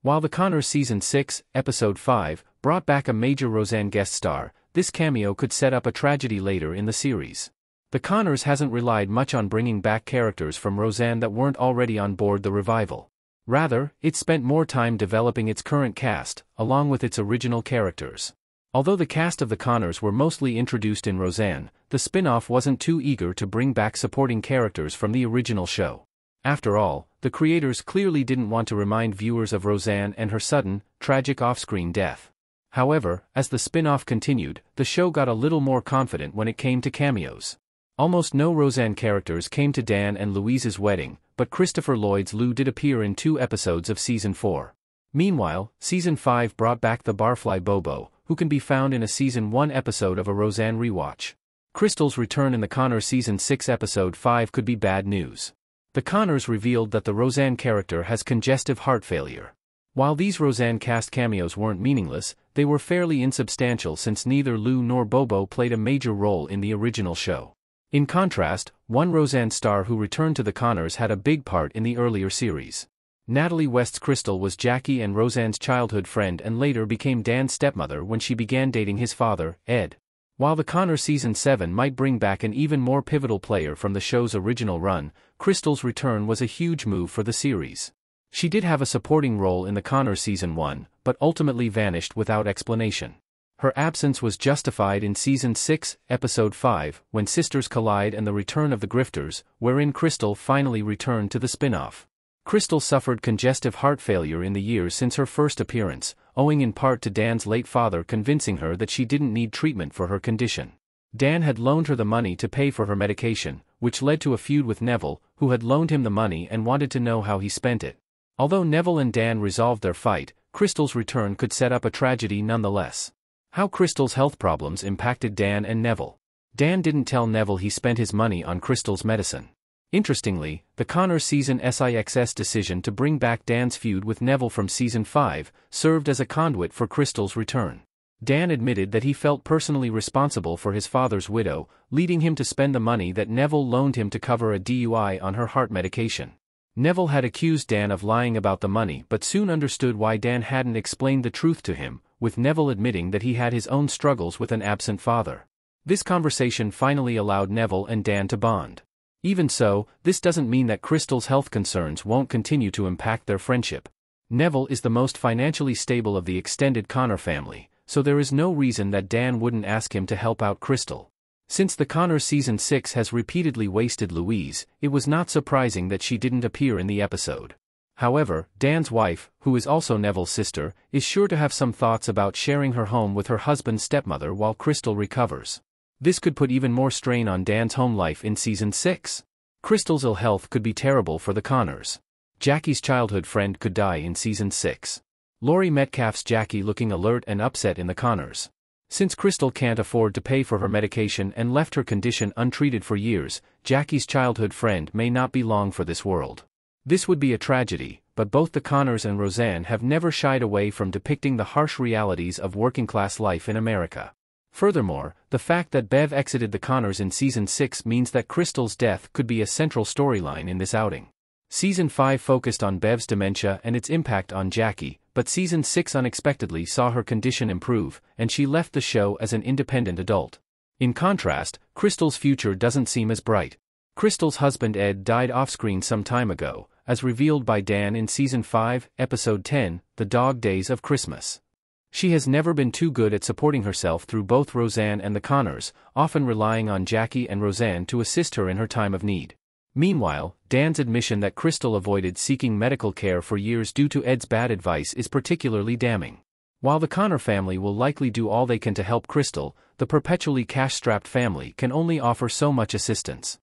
While The Conners Season 6, Episode 5, brought back a major Roseanne guest star, this cameo could set up a tragedy later in the series. The Conners hasn't relied much on bringing back characters from Roseanne that weren't already on board the revival. Rather, it spent more time developing its current cast, along with its original characters. Although the cast of The Conners were mostly introduced in Roseanne, the spin-off wasn't too eager to bring back supporting characters from the original show. After all, the creators clearly didn't want to remind viewers of Roseanne and her sudden, tragic off-screen death. However, as the spin-off continued, the show got a little more confident when it came to cameos. Almost no Roseanne characters came to Dan and Louise's wedding, but Christopher Lloyd's Lou did appear in 2 episodes of Season 4. Meanwhile, Season 5 brought back the barfly Bobo, who can be found in a Season 1 episode of a Roseanne rewatch. Crystal's return in The Conners Season 6 Episode 5 could be bad news. The Conners revealed that the Roseanne character has congestive heart failure. While these Roseanne cast cameos weren't meaningless, they were fairly insubstantial since neither Lou nor Bobo played a major role in the original show. In contrast, one Roseanne star who returned to The Conners had a big part in the earlier series. Natalie West's Crystal was Jackie and Roseanne's childhood friend and later became Dan's stepmother when she began dating his father, Ed. While The Conners Season 7 might bring back an even more pivotal player from the show's original run, Crystal's return was a huge move for the series. She did have a supporting role in The Conners Season 1, but ultimately vanished without explanation. Her absence was justified in Season 6, Episode 5, When Sisters Collide and the Return of the Grifters, wherein Crystal finally returned to the spin-off. Crystal suffered congestive heart failure in the years since her first appearance, owing in part to Dan's late father convincing her that she didn't need treatment for her condition. Dan had loaned her the money to pay for her medication, which led to a feud with Neville, who had loaned him the money and wanted to know how he spent it. Although Neville and Dan resolved their fight, Crystal's return could set up a tragedy nonetheless. How Crystal's health problems impacted Dan and Neville. Dan didn't tell Neville he spent his money on Crystal's medicine. Interestingly, the Conners Season 6's decision to bring back Dan's feud with Neville from Season 5 served as a conduit for Crystal's return. Dan admitted that he felt personally responsible for his father's widow, leading him to spend the money that Neville loaned him to cover a DUI on her heart medication. Neville had accused Dan of lying about the money but soon understood why Dan hadn't explained the truth to him, with Neville admitting that he had his own struggles with an absent father. This conversation finally allowed Neville and Dan to bond. Even so, this doesn't mean that Crystal's health concerns won't continue to impact their friendship. Neville is the most financially stable of the extended Connor family, so there is no reason that Dan wouldn't ask him to help out Crystal. Since The Conners Season 6 has repeatedly wasted Louise, it was not surprising that she didn't appear in the episode. However, Dan's wife, who is also Neville's sister, is sure to have some thoughts about sharing her home with her husband's stepmother while Crystal recovers. This could put even more strain on Dan's home life in Season 6. Crystal's ill health could be terrible for the Conners. Jackie's childhood friend could die in Season 6. Laurie Metcalf's Jackie looking alert and upset in the Conners. Since Crystal can't afford to pay for her medication and left her condition untreated for years, Jackie's childhood friend may not be long for this world. This would be a tragedy, but both the Conners and Roseanne have never shied away from depicting the harsh realities of working-class life in America. Furthermore, the fact that Bev exited the Conners in Season 6 means that Crystal's death could be a central storyline in this outing. Season 5 focused on Bev's dementia and its impact on Jackie, but Season 6 unexpectedly saw her condition improve, and she left the show as an independent adult. In contrast, Crystal's future doesn't seem as bright. Crystal's husband Ed died off-screen some time ago, as revealed by Dan in Season 5, Episode 10, The Dog Days of Christmas. She has never been too good at supporting herself through both Roseanne and the Conners, often relying on Jackie and Roseanne to assist her in her time of need. Meanwhile, Dan's admission that Crystal avoided seeking medical care for years due to Ed's bad advice is particularly damning. While the Connor family will likely do all they can to help Crystal, the perpetually cash-strapped family can only offer so much assistance.